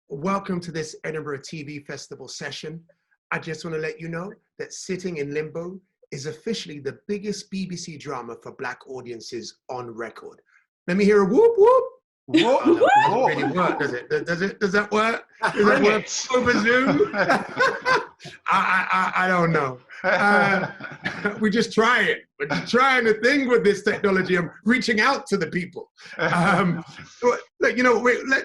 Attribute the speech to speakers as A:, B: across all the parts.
A: welcome to this Edinburgh TV Festival session. I just want to let you know that Sitting in Limbo is officially the biggest BBC drama for Black audiences on record. Let me hear a whoop whoop.
B: Whoop,
A: Oh, no, it doesn't
B: whoop.
A: really work, does it? Does that work? Does that work over Zoom? I don't know. We just try it. We're just trying a thing with this technology. I'm reaching out to the people. Look, you know,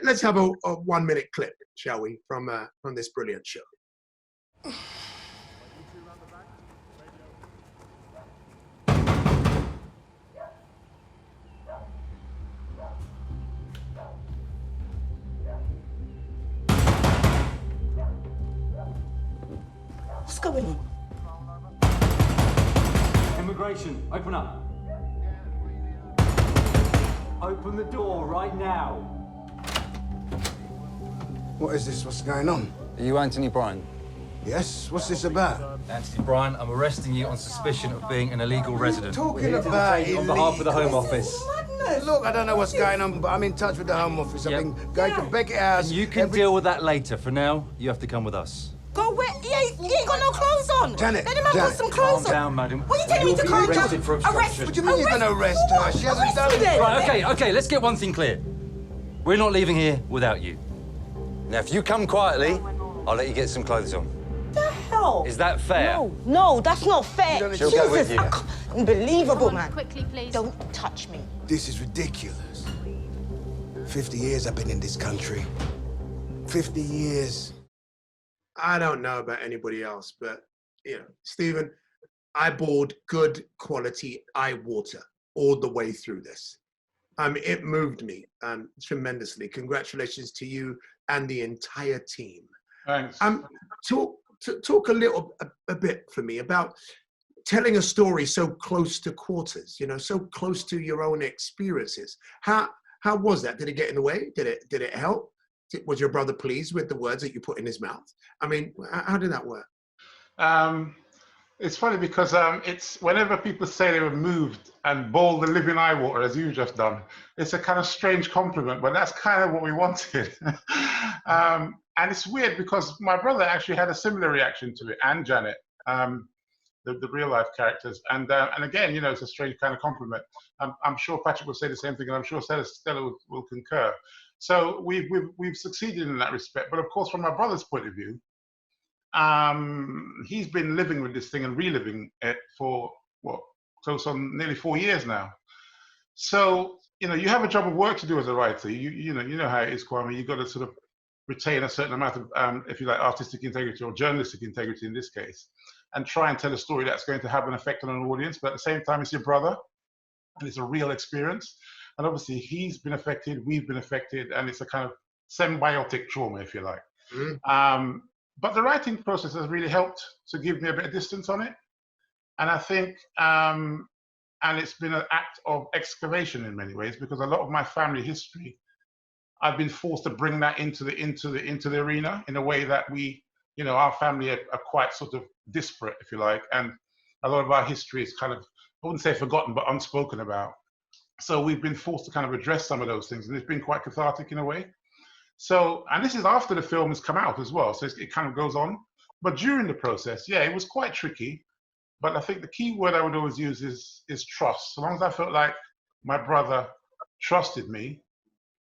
A: let's have a 1 minute clip, shall we, from this brilliant show.
C: What's going on?
D: Immigration, open up. Open the door right now.
E: What is this? What's going on?
F: Are you Anthony Bryan?
E: Yes? What's this about?
F: Anthony Bryan, I'm arresting you on suspicion of being an illegal resident.
E: Talking about
F: On behalf of the Home Office.
E: Look, I don't know what's going on, but I'm in touch with the Home Office. I've been going to Beckett House.
F: And you can deal with that later. For now, you have to come with us.
C: Go where? He ain't got no clothes on.
E: Janet,
C: Let him have
E: Janet,
C: some clothes
F: Calm
C: on.
F: down, madam.
C: What are you telling me to calm down?
F: Arrested for obstruction.
E: What do you mean you're going to arrest her? She hasn't done it.
F: Right, okay, let's get one thing clear. We're not leaving here without you. Now, if you come quietly, I'll let you get some clothes on.
C: What the hell?
F: Is that fair?
C: No, that's not fair.
F: She'll go with you.
C: Unbelievable, man.
G: Quickly, please.
C: Don't touch me.
E: This is ridiculous. 50 years I've been in this country. 50 years.
A: I don't know about anybody else, but, you know, Stephen, I bought good quality eye water all the way through this. It moved me tremendously. Congratulations to you and the entire team.
B: Thanks.
A: Talk a bit for me about telling a story so close to quarters, you know, so close to your own experiences. How was that? Did it get in the way? Did it help? Was your brother pleased with the words that you put in his mouth? I mean, how did that work?
B: It's funny because it's whenever people say they were moved and bawled the living eye water, as you've just done, it's a kind of strange compliment, but that's kind of what we wanted. And it's weird because my brother actually had a similar reaction to it, and Janet, the real life characters. And again, you know, it's a strange kind of compliment. I'm sure Patrick will say the same thing, and I'm sure Stella will concur. So we've succeeded in that respect. But of course, from my brother's point of view, he's been living with this thing and reliving it for close on nearly 4 years now. So, you know, you have a job of work to do as a writer. You know how it is, Kwame. You've got to sort of retain a certain amount of, if you like, artistic integrity or journalistic integrity in this case, and try and tell a story that's going to have an effect on an audience. But at the same time, it's your brother, and it's a real experience. And obviously, he's been affected, we've been affected, and it's a kind of symbiotic trauma, if you like. But the writing process has really helped to give me a bit of distance on it. And I think, and it's been an act of excavation in many ways, because a lot of my family history, I've been forced to bring that into the arena in a way that we, you know, our family are quite sort of disparate, if you like. And a lot of our history is kind of, I wouldn't say forgotten, but unspoken about. So we've been forced to kind of address some of those things, and it's been quite cathartic in a way. So, and this is after the film has come out as well, so it kind of goes on. But during the process, yeah, it was quite tricky. But I think the key word I would always use is trust. So long as I felt like my brother trusted me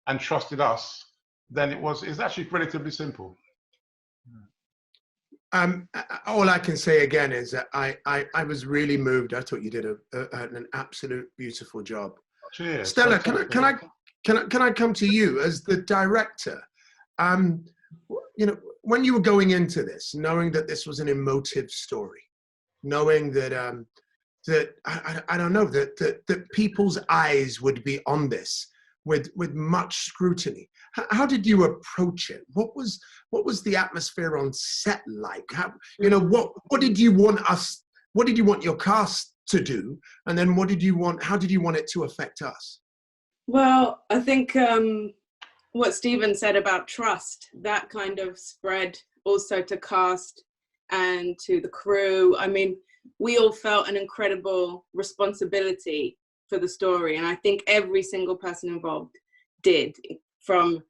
B: and trusted us, then it's actually relatively simple.
A: All I can say again is that I was really moved. I thought you did an absolute beautiful job.
B: Cheers.
A: Stella, can I come to you as the director? You know, when you were going into this, knowing that this was an emotive story, knowing that I don't know that people's eyes would be on this with much scrutiny. How did you approach it? What was the atmosphere on set like? How, you know, what did you want us? What did you want your cast to do? And then how did you want it to affect us?
H: Well, I think what Stephen said about trust, that kind of spread also to cast and to the crew. I mean, we all felt an incredible responsibility for the story. And I think every single person involved did, from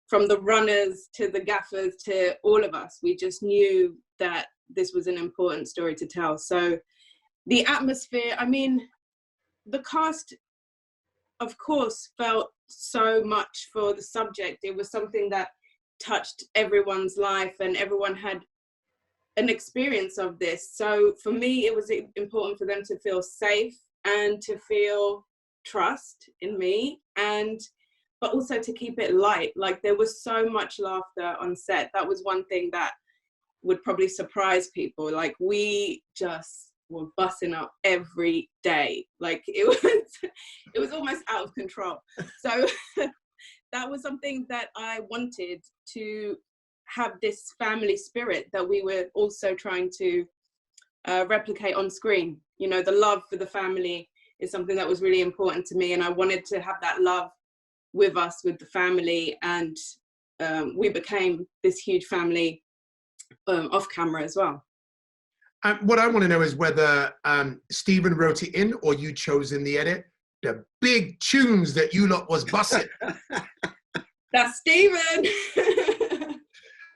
H: from the runners to the gaffers to all of us, we just knew that this was an important story to tell. So the atmosphere, I mean, the cast, of course, felt so much for the subject. It was something that touched everyone's life and everyone had an experience of this. So for me, it was important for them to feel safe and to feel trust in me, but also to keep it light. Like, there was so much laughter on set. That was one thing that would probably surprise people. Like, we just were busting up every day. Like, it was almost out of control. So that was something that I wanted to have, this family spirit that we were also trying to replicate on screen. You know, the love for the family is something that was really important to me, and I wanted to have that love with us, with the family, and we became this huge family off camera as well.
A: What I want to know is whether Stephen wrote it in or you chose in the edit the big tunes that you lot was bussing.
H: That's Stephen.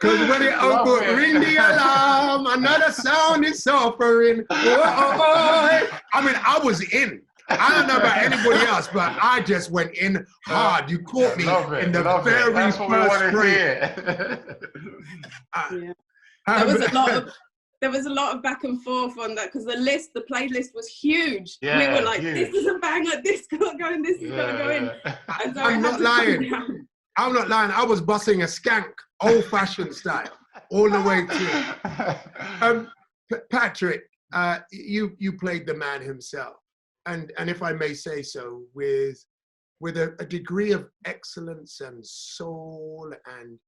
A: Because when it uncle ring the alarm, another sound is suffering. I mean, I was in. I don't know about anybody else, but I just went in hard. You caught me in the very
B: That's what we want
A: first
B: to
A: frame.
B: hear.
H: There was a lot of back and forth on that, because the playlist was huge.
B: Yeah,
H: we were like,
B: huge.
H: this is a banger, this got going, this is gonna go in. And so
A: I'm not lying. I'm not lying. I was bussing a skank, old-fashioned style, all the way through. Patrick, you played the man himself, and if I may say so, with a degree of excellence and soul and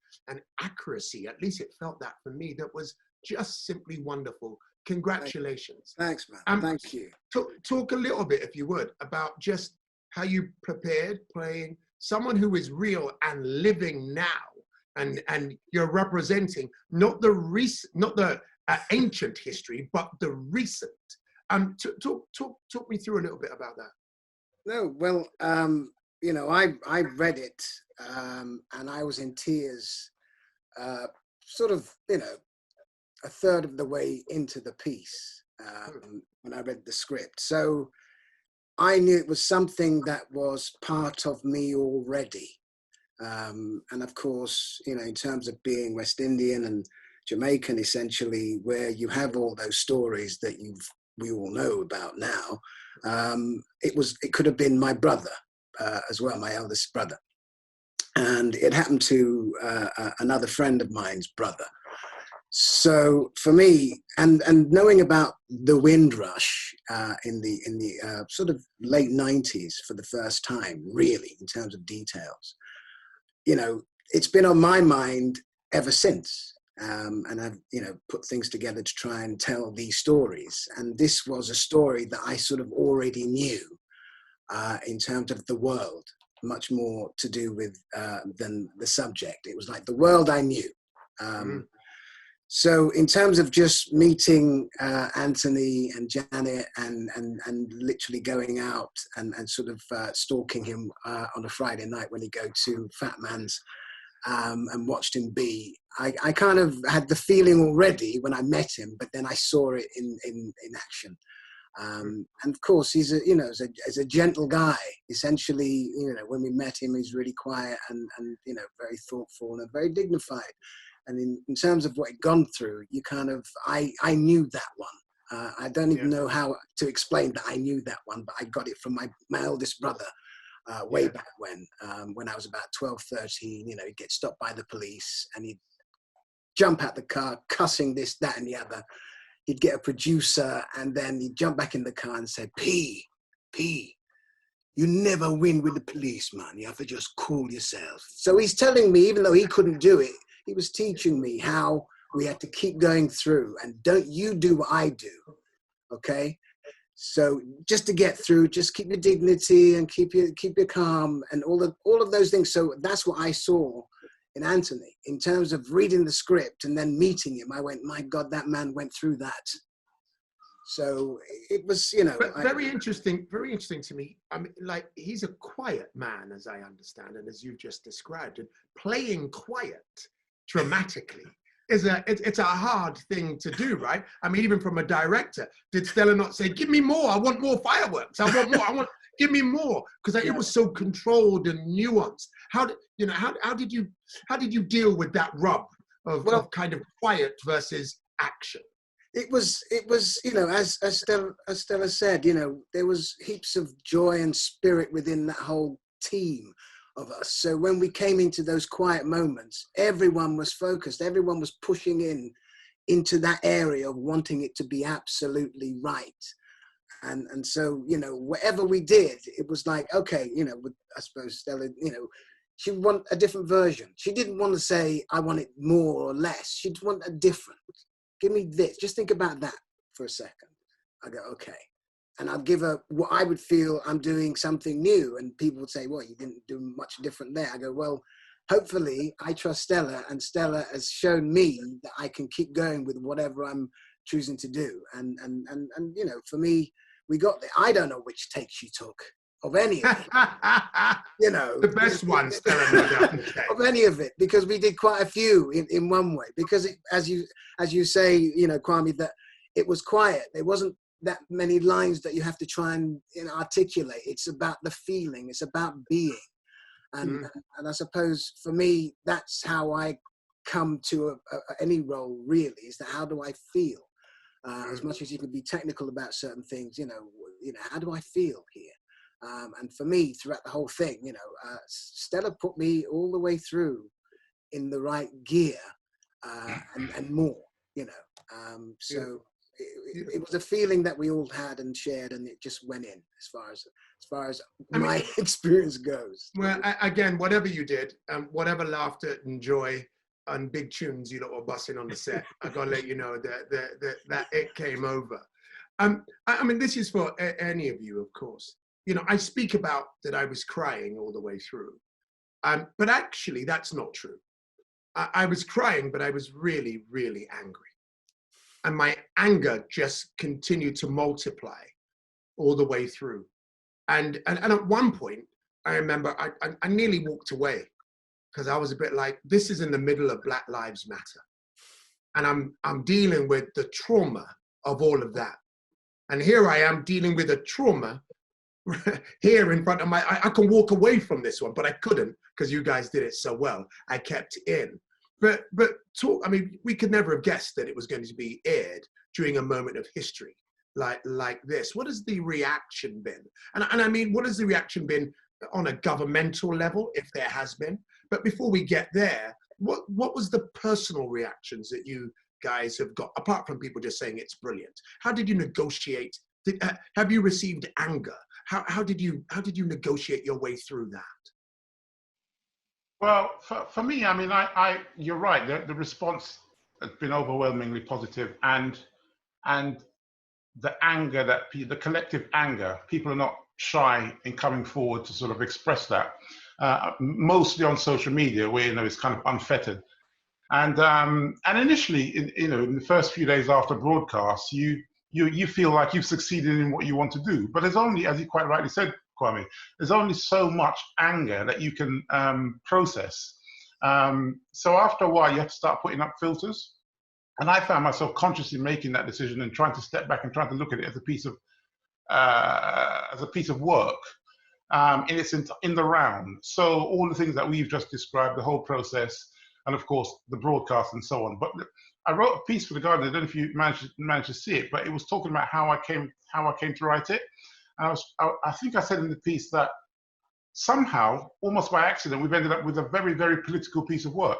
A: accuracy. At least it felt that for me. That was just simply wonderful. Congratulations.
E: Thanks, man. Thank you.
A: Talk a little bit, if you would, about just how you prepared playing someone who is real and living now, and you're representing not the ancient history, but the recent. Talk me through a little bit about that.
E: No, well, you know, I read it and I was in tears, sort of, you know, a third of the way into the piece when I read the script. So I knew it was something that was part of me already. And of course, you know, in terms of being West Indian and Jamaican, essentially, where you have all those stories that we all know about now, it could have been my brother as well, my eldest brother. And it happened to another friend of mine's brother. So for me, and knowing about the Windrush in the sort of late 90s for the first time, really, in terms of details, you know, it's been on my mind ever since. And I've, you know, put things together to try and tell these stories. And this was a story that I sort of already knew in terms of the world, much more to do with than the subject. It was like the world I knew. So in terms of just meeting Anthony and Janet and literally going out and sort of stalking him on a Friday night when he go to Fat Man's and watched him be, I kind of had the feeling already when I met him, but then I saw it in action. And of course, he's as a gentle guy. Essentially, you know, when we met him, he's really quiet and you know, very thoughtful and very dignified. And in terms of what he'd gone through, you kind of, I knew that one. I don't even know how to explain that I knew that one, but I got it from my eldest brother way back when I was about 12, 13. You know, he'd get stopped by the police and he'd jump out the car, cussing this, that, and the other. He'd get a producer and then he'd jump back in the car and say, P, you never win with the police, man. You have to just cool yourself. So he's telling me, even though he couldn't do it, he was teaching me how we had to keep going through, and don't you do what I do, okay? So just to get through, just keep your dignity and keep your calm and all of those things. So that's what I saw in Anthony in terms of reading the script and then meeting him. I went, my God, that man went through that. So it was, you know.
A: But very interesting to me. I mean, like, he's a quiet man, as I understand, and as you've just described, and playing quiet dramatically it's a hard thing to do, right? I mean, even from a director, did Stella not say, "Give me more, I want more fireworks, I want more, give me more," because it was so controlled and nuanced. How did you deal with that rub of kind of quiet versus action?
E: It was, you know, as Stella said, you know, there was heaps of joy and spirit within that whole team of us. So when we came into those quiet moments, everyone was focused, everyone was pushing into that area of wanting it to be absolutely right. And so, you know, whatever we did, it was like, okay, you know, I suppose Stella, you know, she would want a different version. She didn't want to say, I want it more or less. She'd want a different. Give me this. Just think about that for a second. I go, okay. And I'd give her what I would feel I'm doing something new. And people would say, well, you didn't do much different there. I go, well, hopefully I trust Stella, and Stella has shown me that I can keep going with whatever I'm choosing to do. And you know, for me, we got there. I don't know which take she took of any of it. You know,
A: the best one, Stella, no doubt.
E: Of any of it, because we did quite a few in one way. Because it, as you say, you know, Kwame, that it was quiet. There wasn't that many lines that you have to try and, you know, articulate. It's about the feeling. It's about being. And I suppose for me, that's how I come to any role, really, is that how do I feel? As much as you can be technical about certain things, you know, how do I feel here? And for me, throughout the whole thing, you know, Stella put me all the way through in the right gear and more, you know. So it was a feeling that we all had and shared, and it just went in as far as my experience goes.
A: Well, again, whatever you did, whatever laughter and joy and big tunes you lot were busting on the set, I gotta let you know that it came over. I mean, this is for any of you, of course. You know, I speak about that I was crying all the way through, but actually that's not true. I was crying, but I was really, really angry. And my anger just continued to multiply all the way through. And at one point, I remember I nearly walked away, because I was a bit like, this is in the middle of Black Lives Matter. And I'm dealing with the trauma of all of that. And here I am dealing with a trauma here in front of I can walk away from this one, but I couldn't, because you guys did it so well. I kept in. But I mean, we could never have guessed that it was going to be aired during a moment of history like this. What has the reaction been? And I mean, what has the reaction been on a governmental level, if there has been? But before we get there, what was the personal reactions that you guys have got, apart from people just saying it's brilliant? How did you negotiate? Have you received anger? How did you negotiate your way through that?
B: Well, for me, I mean, you're right. The response has been overwhelmingly positive, and the anger the collective anger, people are not shy in coming forward to sort of express that. Mostly on social media, where, you know, it's kind of unfettered. And initially, in the first few days after broadcast, you feel like you've succeeded in what you want to do. But there's only, as you quite rightly said, Kwame, there's only so much anger that you can process. So after a while, you have to start putting up filters. And I found myself consciously making that decision and trying to step back and trying to look at it as a piece of work in the round. So all the things that we've just described, the whole process, and of course the broadcast and so on. But I wrote a piece for The Guardian. I don't know if you managed to see it, but it was talking about how I came to write it. And I think I said in the piece that somehow, almost by accident, we've ended up with a very, very political piece of work.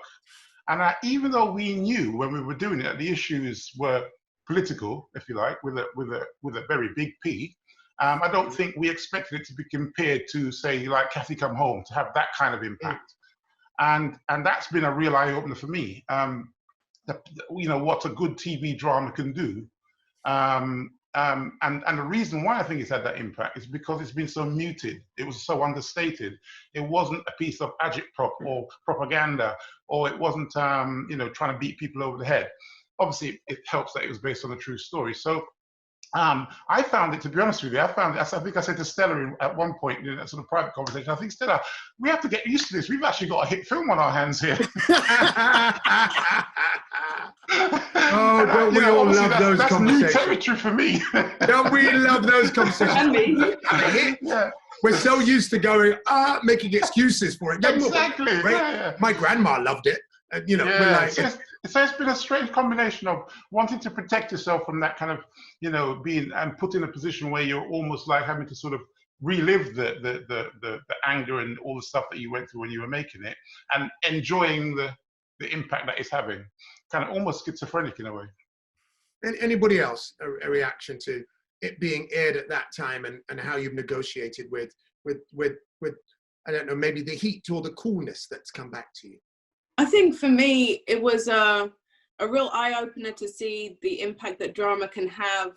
B: And even though we knew when we were doing it that the issues were political, if you like, with a very big P, I don't think we expected it to be compared to, say, like Kathy Come Home, to have that kind of impact. And that's been a real eye-opener for me. You know, what a good TV drama can do. And the reason why I think it's had that impact is because it's been so muted. It was so understated. It wasn't a piece of agitprop or propaganda, or it wasn't, you know, trying to beat people over the head. Obviously, it helps that it was based on a true story. So I found it, to be honest with you, I think I said to Stella at one point in that sort of private conversation, I think, Stella, we have to get used to this. We've actually got a hit film on our hands here.
A: Oh, don't we all love those
B: that's
A: conversations?
B: New territory for me.
A: Don't we love those conversations?
H: And me.
B: Yeah.
A: We're so used to going, making excuses for it.
B: Exactly.
A: Right?
B: Yeah.
A: My grandma loved it. You know,
B: Yeah.
A: we're like,
B: So it's been a strange combination of wanting to protect yourself from that kind of, you know, being and put in a position where you're almost like having to sort of relive the anger and all the stuff that you went through when you were making it, and enjoying the impact that it's having. Kind of almost schizophrenic in a way.
A: And anybody else a reaction to it being aired at that time, and how you've negotiated with I don't know, maybe the heat or the coolness that's come back to you?
H: I think for me, it was a real eye-opener to see the impact that drama can have,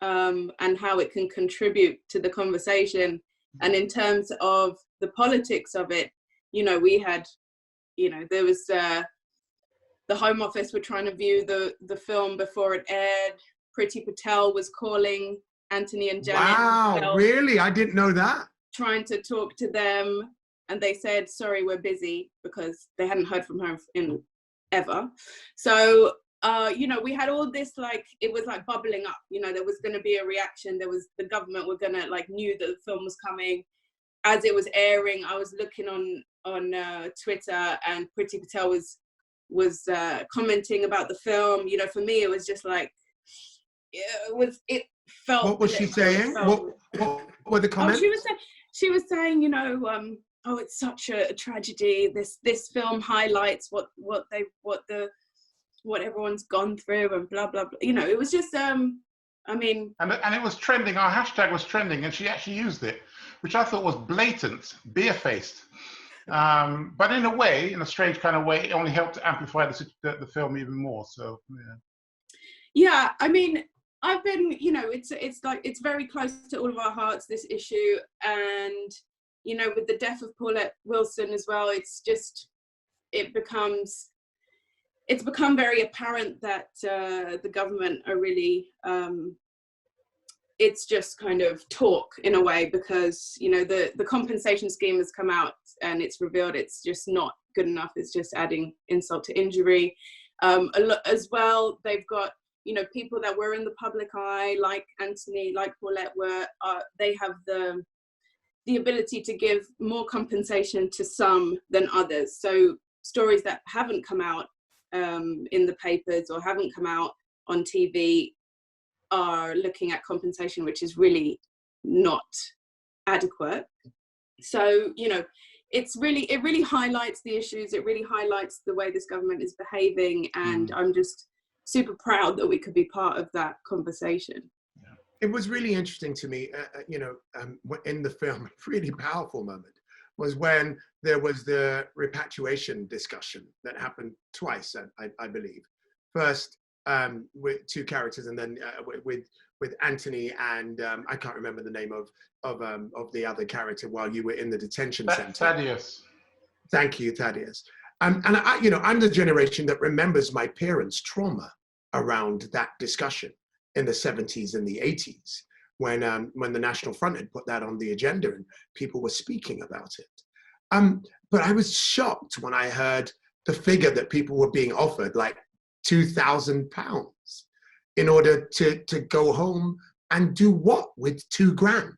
H: and how it can contribute to the conversation. And in terms of the politics of it, you know, we had, you know, there was the Home Office were trying to view the film before it aired. Priti Patel was calling Anthony and Janet.
A: Wow, really? I didn't know that.
H: Trying to talk to them. And they said, sorry, we're busy, because they hadn't heard from her in ever. So, you know, we had all this, like, it was like bubbling up, you know, there was going to be a reaction. The government were going to, like, knew that the film was coming. As it was airing, I was looking on Twitter, and Priti Patel was commenting about the film. You know, for me, it was just like, it felt.
A: What was she saying? What were the comments?
H: She was saying, you know, oh, it's such a tragedy. This film highlights what everyone's gone through, and blah blah blah. You know, it was just I mean, and
B: it was trending. Our hashtag was trending, and she actually used it, which I thought was blatant, beer-faced. But in a way, in a strange kind of way, it only helped to amplify the film even more. So
H: yeah, I mean, I've been, you know, it's like, it's very close to all of our hearts, this issue. And, you know, with the death of Paulette Wilson as well, it's become very apparent that the government are really, it's just kind of talk in a way, because, you know, the compensation scheme has come out and it's revealed it's just not good enough. It's just adding insult to injury. As well, they've got, you know, people that were in the public eye, like Anthony, like Paulette, they have the ability to give more compensation to some than others. So stories that haven't come out in the papers or haven't come out on TV are looking at compensation, which is really not adequate. So, you know, it really highlights the issues. It really highlights the way this government is behaving. And I'm just super proud that we could be part of that conversation.
A: It was really interesting to me, you know, in the film, a really powerful moment was when there was the repatriation discussion that happened twice, I believe. First with two characters, and then with Anthony and I can't remember the name of the other character while you were in the detention center.
B: Thaddeus.
A: Thank you, Thaddeus. And I, you know, I'm the generation that remembers my parents' trauma around that discussion in the 70s and the 80s, when the National Front had put that on the agenda and people were speaking about it. But I was shocked when I heard the figure that people were being offered, like £2,000 in order to go home and do what with $2,000?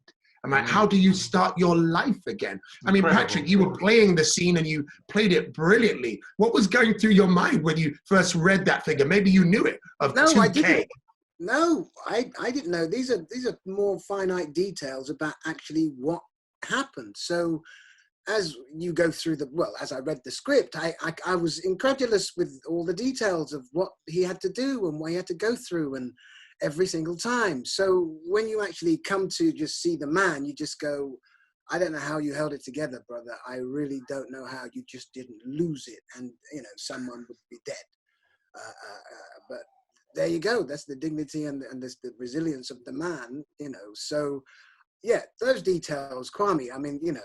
A: I'm like, how do you start your life again? I mean, Patrick, you were playing the scene and you played it brilliantly. What was going through your mind when you first read that figure? Maybe you knew it, of
E: No,
A: 2K.
E: I didn't. No, I didn't know. These are more finite details about actually what happened. So as you go through as I read the script, I was incredulous with all the details of what he had to do and what he had to go through, and every single time. So when you actually come to just see the man, you just go, I don't know how you held it together, brother. I really don't know how you just didn't lose it. And, you know, someone would be dead. But there you go. That's the dignity and the resilience of the man, you know. So, yeah, those details, Kwame, I mean, you know,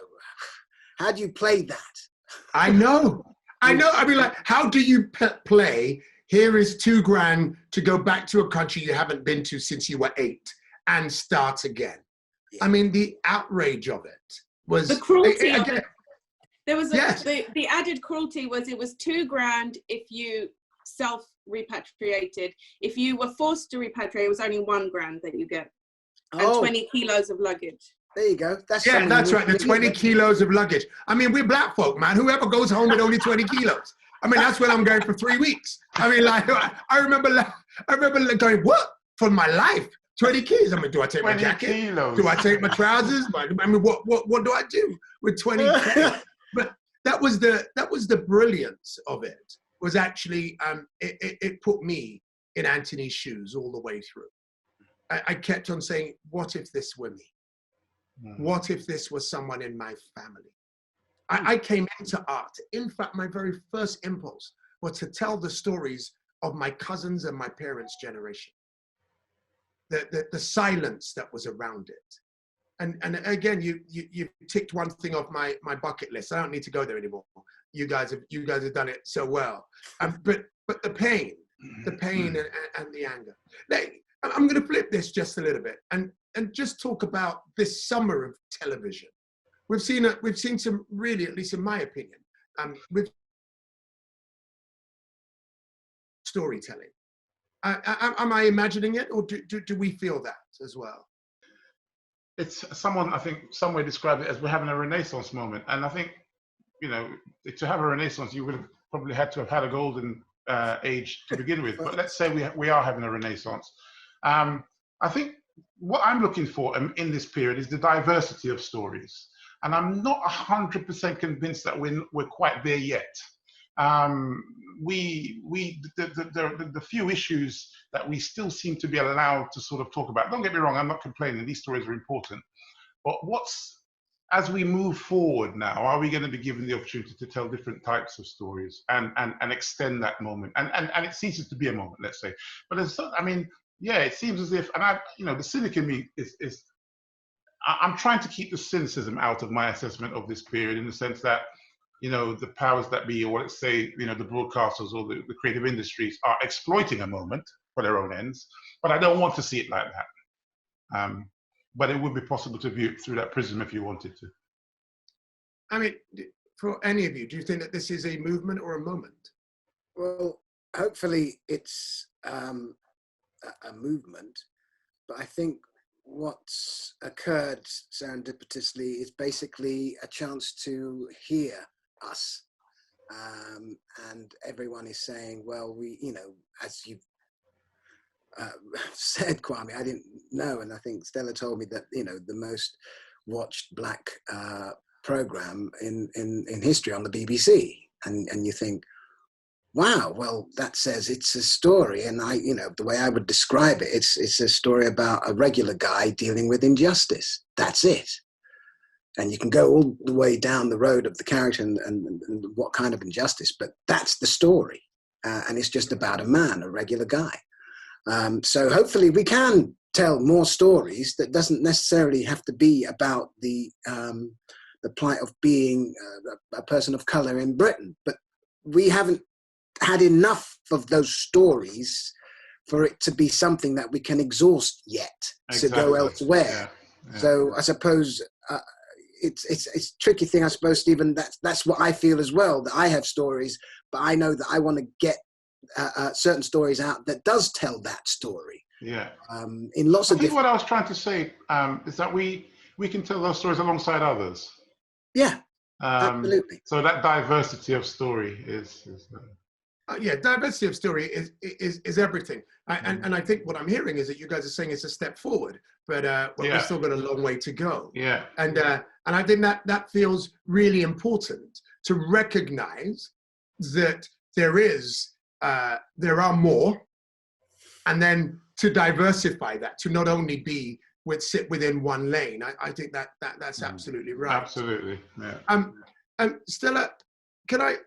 E: how do you play that?
A: I know. I mean, like, how do you play, here is $2,000 to go back to a country you haven't been to since you were 8, and start again.
E: Yeah.
A: I mean, the outrage of it was
H: the cruelty of
A: again,
H: it. There was
A: yes.
H: the added cruelty was it was $2,000 if you self-repatriated. If you were forced to repatriate, it was only $1,000 that you get, and 20 kilos of luggage.
E: There you go. That's
A: that's right. The 20 kilos of luggage. I mean, we're black folk, man. Whoever goes home with only 20 kilos. I mean, that's when I'm going for 3 weeks. I mean, like, I remember going, what? For my life, 20 kilos. I mean, do I take my jacket?
B: Kilos.
A: Do I take my trousers? I mean, what do I do with 20 kilos? But that was the brilliance of it. Was actually it put me in Anthony's shoes all the way through. I kept on saying, what if this were me? What if this was someone in my family? I came into art. In fact, my very first impulse was to tell the stories of my cousins and my parents' generation. The silence that was around it. And again, you ticked one thing off my bucket list. I don't need to go there anymore. You guys have done it so well. But the pain and the anger. Now, I'm going to flip this just a little bit and just talk about this summer of television. We've seen some really, at least in my opinion, with storytelling. Am I imagining it, or do we feel that as well?
B: It's someone, I think, somewhere described it as we're having a renaissance moment. And I think, you know, to have a renaissance, you would have probably had to have had a golden age to begin with. But let's say we are having a renaissance. I think what I'm looking for in this period is the diversity of stories. And I'm not 100% convinced that we're quite there yet. The few issues that we still seem to be allowed to sort of talk about, don't get me wrong, I'm not complaining, these stories are important, but as we move forward now, are we going to be given the opportunity to tell different types of stories and extend that moment? And it ceases to be a moment, let's say. But it seems as if, the cynic in me is I'm trying to keep the cynicism out of my assessment of this period, in the sense that, you know, the powers that be, or let's say, you know, the broadcasters or the creative industries are exploiting a moment for their own ends. But I don't want to see it like that. But it would be possible to view it through that prism if you wanted to.
A: I mean, for any of you, do you think that this is a movement or a moment?
E: Well, hopefully it's a movement, but I think what's occurred serendipitously is basically a chance to hear us, and everyone is saying, well, we, you know, as you've said, Kwame, I didn't know, and I think Stella told me that, you know, the most watched black program in history on the BBC, and you think, wow, well, that says it's a story. And the way I would describe it, it's a story about a regular guy dealing with injustice. That's it. And you can go all the way down the road of the character and what kind of injustice, but that's the story. And it's just about a man, a regular guy. So hopefully we can tell more stories that doesn't necessarily have to be about the plight of being a person of color in Britain. But we haven't had enough of those stories for it to be something that we can exhaust yet. Exactly. To go elsewhere. Yeah. So I suppose it's a tricky thing, I suppose, Stephen. That's what I feel as well, that I have stories, but I know that I want to get certain stories out that does tell that story.
B: Yeah.
E: In lots of
B: I think what I was trying to say is that we can tell those stories alongside others.
E: Yeah, absolutely.
B: So that diversity of story is
A: diversity of story is everything. And I think what I'm hearing is that you guys are saying it's a step forward, but we've still got a long way to go.
B: Yeah.
A: And I think that feels really important, to recognize that there are more, and then to diversify that, to not only sit within one lane. I think that's absolutely right.
B: Absolutely. Yeah.
A: Stella, can I?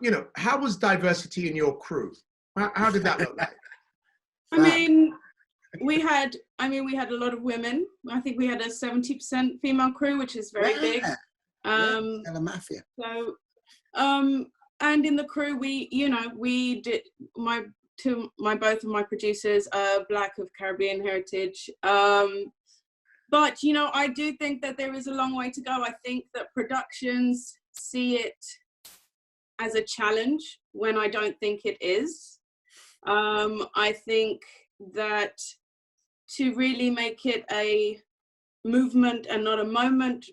A: You know, how was diversity in your crew? How did that look like?
H: We had a lot of women. I think we had a 70% female crew, which is very big.
E: Stella Mafia.
H: So, and in the crew, we did. My both of my producers are Black of Caribbean heritage. But, you know, I do think that there is a long way to go. I think that productions see it as a challenge when I don't think it is. I think that to really make it a movement and not a moment,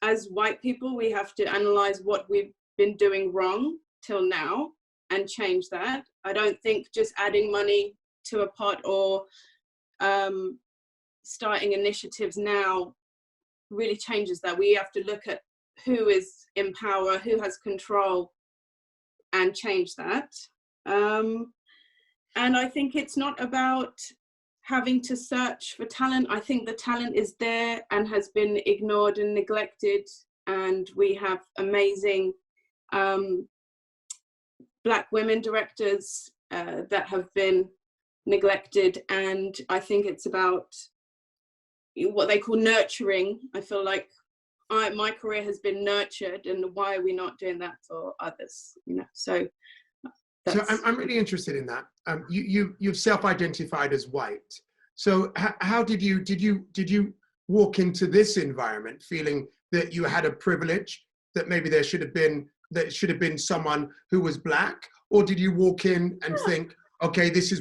H: as white people, we have to analyze what we've been doing wrong till now and change that. I don't think just adding money to a pot or starting initiatives now really changes that. We have to look at who is in power, who has control, and change that. And I think it's not about having to search for talent. I think the talent is there and has been ignored and neglected, and we have amazing Black women directors that have been neglected, and I think it's about what they call nurturing. I feel like my career has been nurtured, and why are we not doing that for others? You know, so
A: I'm really interested in that. You've self-identified as white. So how did you walk into this environment feeling that you had a privilege, that maybe there should have been someone who was Black, or did you walk in and think, okay, this is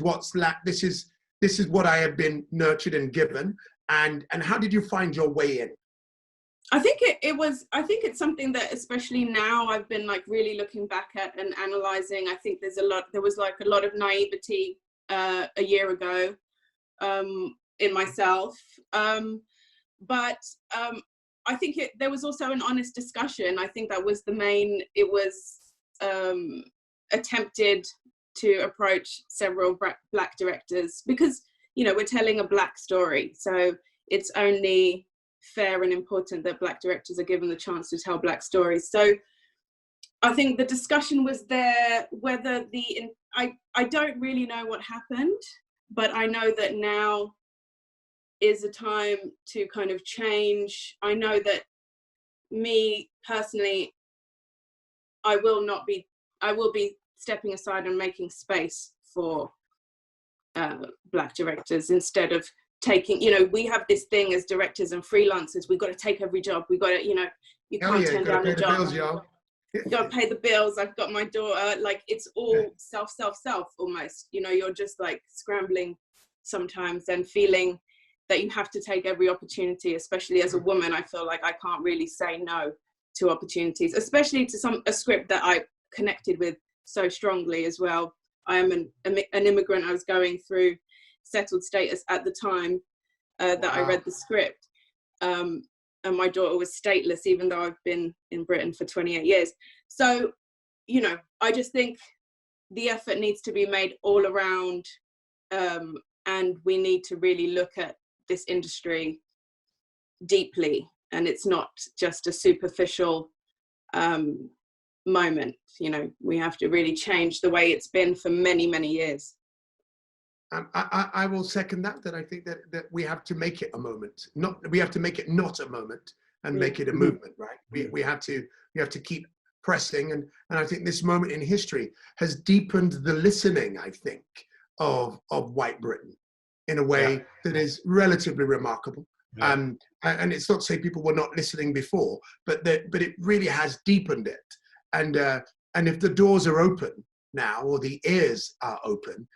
A: this is what I have been nurtured and given, and how did you find your way in?
H: I think I think it's something that, especially now, I've been like really looking back at and analyzing. I think there was like a lot of naivety a year ago in myself. But I think there was also an honest discussion. I think that was it was attempted to approach several Black directors, because, you know, we're telling a Black story. So it's only fair and important that Black directors are given the chance to tell Black stories. So I think the discussion was there, whether I don't really know what happened, but I know that now is a time to kind of change. I know that me personally, I will be stepping aside and making space for Black directors, instead of taking, you know, we have this thing as directors and freelancers, we've got to take every job, we've got to, you know, you can't turn down a job. You got to pay the bills. I've got my daughter. Like, it's all self almost, you know. You're just like scrambling sometimes and feeling that you have to take every opportunity, especially as a woman. I feel like I can't really say no to opportunities, especially to a script that I connected with so strongly as well. I am an immigrant. I was going through settled status at the time that I read the script, and my daughter was stateless, even though I've been in Britain for 28 years. So, you know, I just think the effort needs to be made all around, and we need to really look at this industry deeply, and it's not just a superficial moment. You know, we have to really change the way it's been for many, many years.
A: I will second that I think that we have to make it a moment. We have to make it not a moment and make it a movement, right? We have to keep pressing, and I think this moment in history has deepened the listening, I think, of white Britain in a way that is relatively remarkable. And it's not to say people were not listening before, but it really has deepened it. And if the doors are open now, or the ears are open,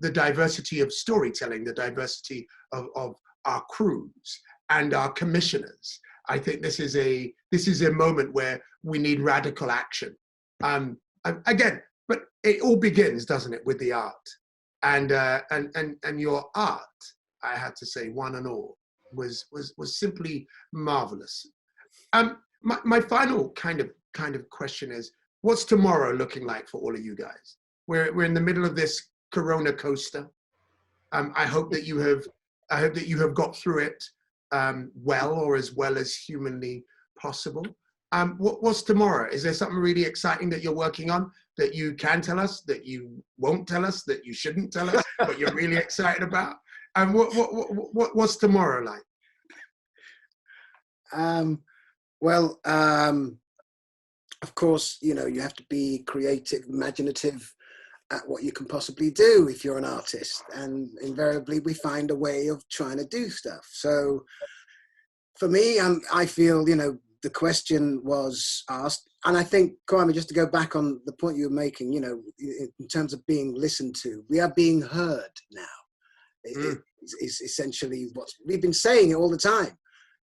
A: the diversity of storytelling, the diversity of our crews and our commissioners, I think this is a moment where we need radical action. Again, but it all begins, doesn't it, with the art, and your art, I had to say, one and all, was simply marvelous. My final kind of question is, what's tomorrow looking like for all of you guys? We're in the middle of this Corona coaster. I hope that you have got through it well, or as well as humanly possible. What's tomorrow? Is there something really exciting that you're working on that you can tell us, that you won't tell us, that you shouldn't tell us, but you're really excited about? And what's tomorrow like?
E: Of course, you know, you have to be creative, imaginative. at what you can possibly do if you're an artist, and invariably we find a way of trying to do stuff. So for me, I feel, you know, the question was asked, and I think, Kwame, just to go back on the point you were making, you know, in terms of being listened to, we are being heard now. It's essentially what we've been saying it all the time.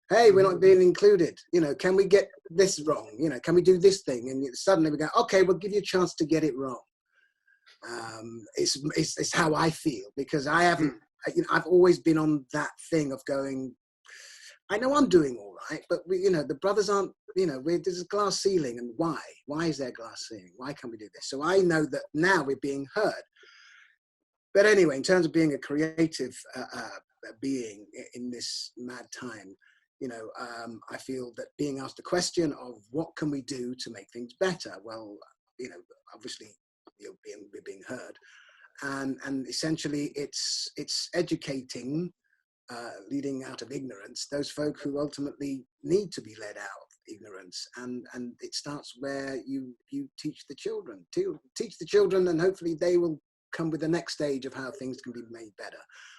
E: Hey, we're not being included. You know, can we get this wrong? You know, can we do this thing? And suddenly we go, okay, we'll give you a chance to get it wrong. It's how I feel, because I haven't, you know, I've always been on that thing of going, I know I'm doing all right, but we, you know, the brothers aren't, you know, there's a glass ceiling, and why? Why is there a glass ceiling? Why can't we do this? So I know that now we're being heard. But anyway, in terms of being a creative being in this mad time, you know, I feel that being asked the question of what can we do to make things better? Well, you know, obviously we're being heard, and essentially it's educating, leading out of ignorance, those folk who ultimately need to be led out of ignorance, and it starts where you teach the children, and hopefully they will come with the next stage of how things can be made better.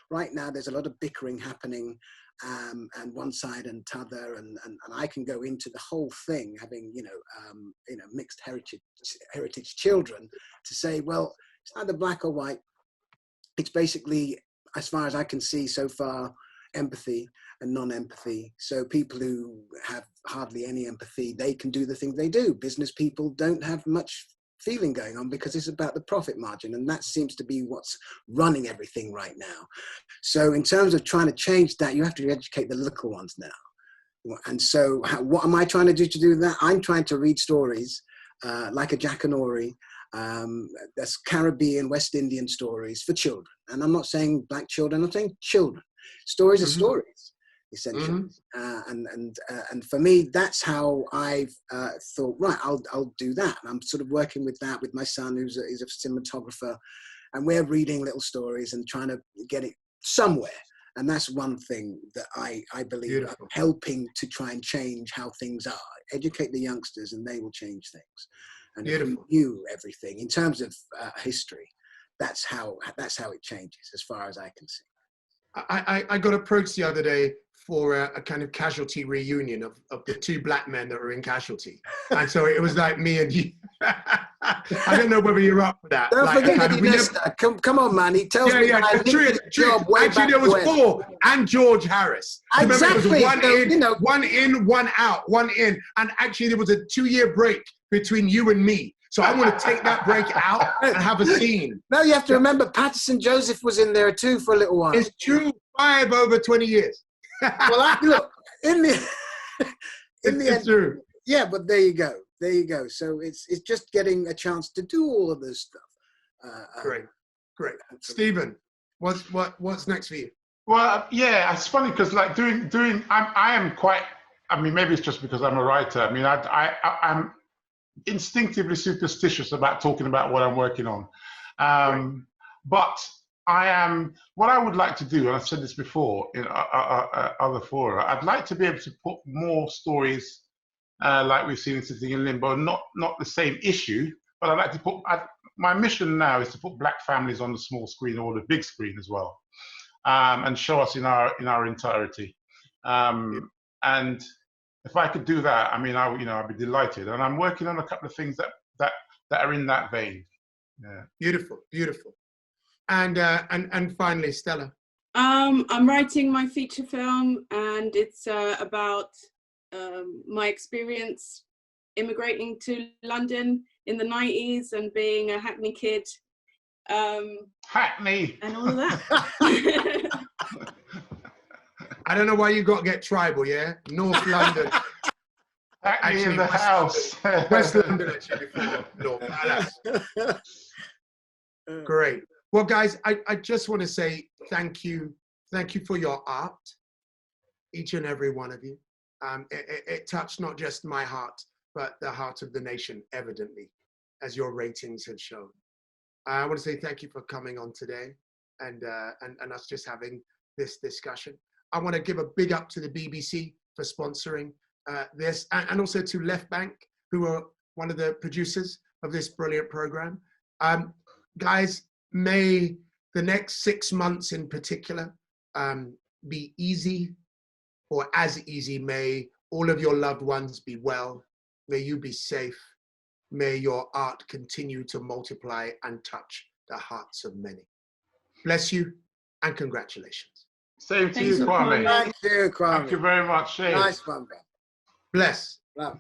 E: Right now, there's a lot of bickering happening, and one side and t'other, and I can go into the whole thing, having you know mixed heritage children, to say, well, it's either black or white. It's basically, as far as I can see so far, empathy and non-empathy. So people who have hardly any empathy, they can do the things they do. Business people don't have much feeling going on because it's about the profit margin, and that seems to be what's running everything right now. So in terms of trying to change that, you have to educate the little ones now. And so what am I trying to do that? I'm trying to read stories like a Jackanory, that's Caribbean, West Indian stories for children. And I'm not saying black children, I'm saying children. Stories are stories, essentially. And for me, that's how I've thought, right, I'll do that. And I'm sort of working with that with my son, who's a cinematographer, and we're reading little stories and trying to get it somewhere. And that's one thing that I believe I'm helping to try and change how things are. Educate the youngsters and they will change things. And if we knew everything in terms of history, that's how it changes, as far as I can see.
A: I got approached the other day for a kind of Casualty reunion of the two black men that were in Casualty. And so it was like me and you. I don't know whether you're up for that.
E: Don't
A: like
E: forget Eddie Nesta. Come on, man. He tells me that I did the job way
A: Actually,
E: back
A: there was
E: when.
A: 4, and George Harris.
E: Exactly.
A: It was one in, one out, one in. And actually, there was a 2-year break between you and me. So I want to take that break out and have a scene.
E: No, you have to remember Patterson Joseph was in there too for a little while.
A: It's true. 5 over 20 years.
E: Well, look, in the end,
A: true.
E: Yeah, but there you go. There you go. So it's just getting a chance to do all of this stuff.
A: Great. Stephen, what's next for you?
B: Well, yeah, it's funny because like doing I am quite. I mean, maybe it's just because I'm a writer. I mean, I'm instinctively superstitious about talking about what I'm working on, but I am. What I would like to do, and I've said this before in other fora, I'd like to be able to put more stories like we've seen in Sitting in Limbo, not the same issue, but I'd like to put. My mission now is to put black families on the small screen or the big screen as well, and show us in our entirety. And if I could do that, I mean, I'd be delighted. And I'm working on a couple of things that are in that vein. Yeah.
A: Beautiful. And finally, Stella.
H: I'm writing my feature film, and it's about my experience immigrating to London in the 90s and being a Hackney kid.
B: Hackney!
H: And all of that.
A: I don't know why you got to get tribal, yeah? North London.
B: Hackney in the house.
A: West London, actually, before North. Great. Well, guys, I just want to say thank you. Thank you for your art, each and every one of you. It touched not just my heart, but the heart of the nation, evidently, as your ratings have shown. I want to say thank you for coming on today and us just having this discussion. I want to give a big up to the BBC for sponsoring this, and also to Left Bank, who are one of the producers of this brilliant program. guys, may the next 6 months in particular be easy, or as easy. May all of your loved ones be well. May you be safe. May your art continue to multiply and touch the hearts of many. Bless you and congratulations.
B: Same to you,
H: Thanks,
B: Kwame.
H: Kwame.
E: Thank you, Kwame.
B: Thank you very much, Shane.
E: Nice one, Ben.
A: Bless.
E: Love.